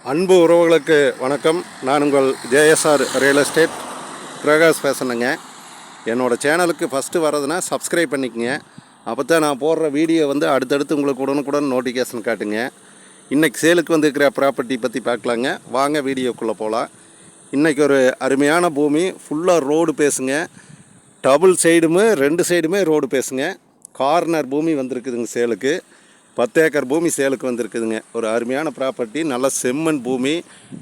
அன்பு உறவுகளுக்கு வணக்கம். நான் உங்கள் ஜேஎஸ்ஆர் ரியல் எஸ்டேட் பிரகாஷ் பேசுனேங்க. என்னோடய சேனலுக்கு ஃபஸ்ட்டு வர்றதுன்னா சப்ஸ்கிரைப் பண்ணிக்கங்க. அப்போ தான் நான் போடுற வீடியோ அடுத்தடுத்து உங்களுக்கு உடனுக்குடன் நோட்டிஃபிகேஷன் காட்டுங்க. இன்றைக்கி சேலுக்கு இருக்கிற ப்ராப்பர்ட்டி பற்றி பார்க்கலாங்க. வாங்க வீடியோக்குள்ளே போகலாம். இன்றைக்கி ஒரு அருமையான பூமி, ஃபுல்லாக ரோடு பேசுங்க. டபுள் சைடுமே 2 சைடுமே ரோடு பேசுங்க. கார்னர் பூமி வந்திருக்குதுங்க சேலுக்கு. 10 ஏக்கர் பூமி சேலுக்கு வந்திருக்குதுங்க. ஒரு அருமையான ப்ராப்பர்ட்டி, நல்ல செம்மண் பூமி,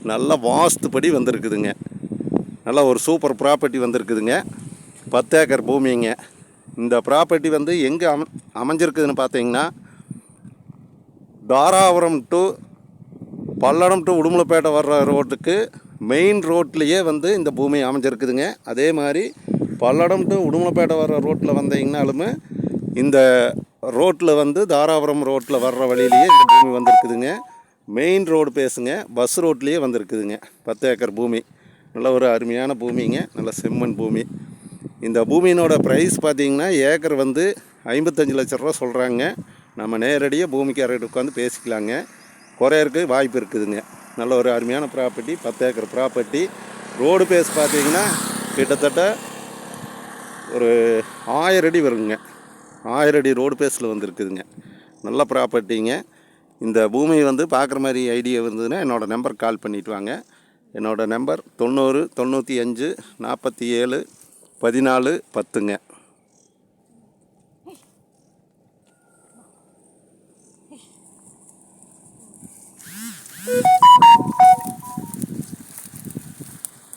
நல்ல வாஸ்துப்படி வந்திருக்குதுங்க. நல்ல ஒரு சூப்பர் ப்ராப்பர்ட்டி வந்திருக்குதுங்க. 10 ஏக்கர் பூமிங்க. இந்த ப்ராப்பர்ட்டி எங்கே அமைஞ்சிருக்குதுன்னு பார்த்தீங்கன்னா, தாராபுரம் டு பல்லடம் டு உடுமலைப்பேட்டை வர்ற ரோட்டுக்கு மெயின் ரோட்லேயே இந்த பூமி அமைஞ்சிருக்குதுங்க. அதே மாதிரி பல்லடம் டு உடுமலைப்பேட்டை வர்ற ரோட்டில் வந்தீங்கனாலுமே இந்த ரோட்டில் தாராபுரம் ரோட்டில் வர்ற வழியிலேயே இந்த பூமி வந்திருக்குதுங்க. மெயின் ரோடு பேசுங்க, பஸ் ரோட்லேயே வந்திருக்குதுங்க. 10 ஏக்கர் பூமி, நல்ல ஒரு அருமையான பூமிங்க, நல்ல செம்மண் பூமி. இந்த பூமியினோட ப்ரைஸ் பார்த்திங்கன்னா ஏக்கர் 55 லட்ச ரூபா சொல்கிறாங்க. நம்ம நேரடியாக பூமிக்காரர்கிட்ட உட்காந்து பேசிக்கலாங்க. குறையறக்கு வாய்ப்பு இருக்குதுங்க. நல்ல ஒரு அருமையான property, 10 acre property. Road face பார்த்திங்கன்னா கிட்டத்தட்ட ஒரு 1000 அடி வருங்க. 1000 அடி ரோடு பேஸில் இருக்குதுங்க. நல்ல ப்ராப்பர்ட்டிங்க. இந்த பூமி பார்க்குற மாதிரி ஐடியா இருந்ததுன்னா என்னோடய நம்பருக்கு கால் பண்ணிவிட்டு வாங்க. என்னோடய நம்பர் 90 95 47 14 10ங்க.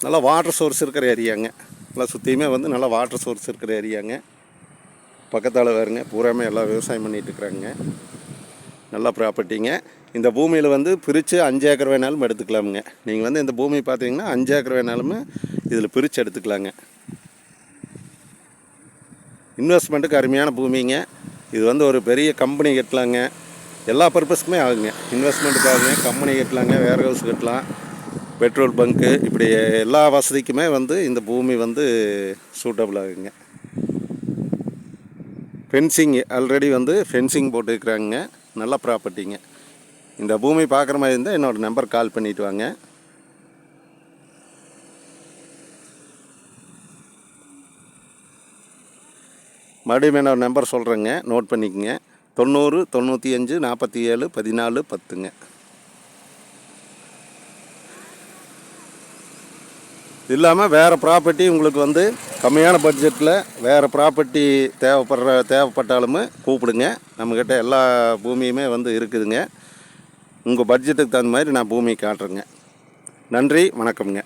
நல்லா வாட்டர் சோர்ஸ் இருக்கிற ஏரியாங்க. நல்லா சுற்றியுமே நல்லா வாட்டர் சோர்ஸ் இருக்கிற ஏரியாங்க. பக்கத்தால் வருங்க, பூராமே எல்லாம் விவசாயம் பண்ணிகிட்ருக்குறாங்க. நல்ல ப்ராப்பர்ட்டிங்க. இந்த பூமியில் பிரித்து 5 ஏக்கர் வேணாலும் எடுத்துக்கலாமுங்க. நீங்கள் இந்த பூமி பார்த்தீங்கன்னா 5 ஏக்கர் வேணாலுமே இதில் பிரித்து எடுத்துக்கலாங்க. இன்வெஸ்ட்மெண்ட்டுக்கு அருமையான பூமிங்க. இது ஒரு பெரிய கம்பெனி கட்டலாங்க. எல்லா பர்பஸ்க்குமே ஆகுங்க. இன்வெஸ்ட்மெண்ட்டுக்கு ஆகுங்க, கம்பெனி கட்டலாங்க, வேர் ஹவுஸ் கட்டலாம், பெட்ரோல் பங்க்கு, இப்படி எல்லா வசதிக்குமே இந்த பூமி சூட்டபிள் ஆகுங்க. ஃபென்சிங் ஆல்ரெடி ஃபென்சிங் போட்டுருக்குறாங்க. நல்ல ப்ராப்பர்ட்டிங்க. இந்த பூமி பார்க்குற மாதிரி இருந்தால் என்னோடய நம்பர் கால் பண்ணிவிட்டு வாங்க. மறுபடியும் என்னோடய நம்பர் சொல்கிறேங்க, நோட் பண்ணிக்கோங்க. 90 95 47 14 10ங்க. இல்லாமல் வேறு ப்ராப்பர்ட்டி உங்களுக்கு கம்மியான பட்ஜெட்டில் வேறு ப்ராப்பர்ட்டி தேவைப்பட்டாலுமே கூப்பிடுங்க. நம்மக்கிட்ட எல்லா பூமியுமே இருக்குதுங்க. உங்கள் பட்ஜெட்டுக்கு தகுந்த மாதிரி நான் பூமி காட்டுறேங்க. நன்றி, வணக்கம்ங்க.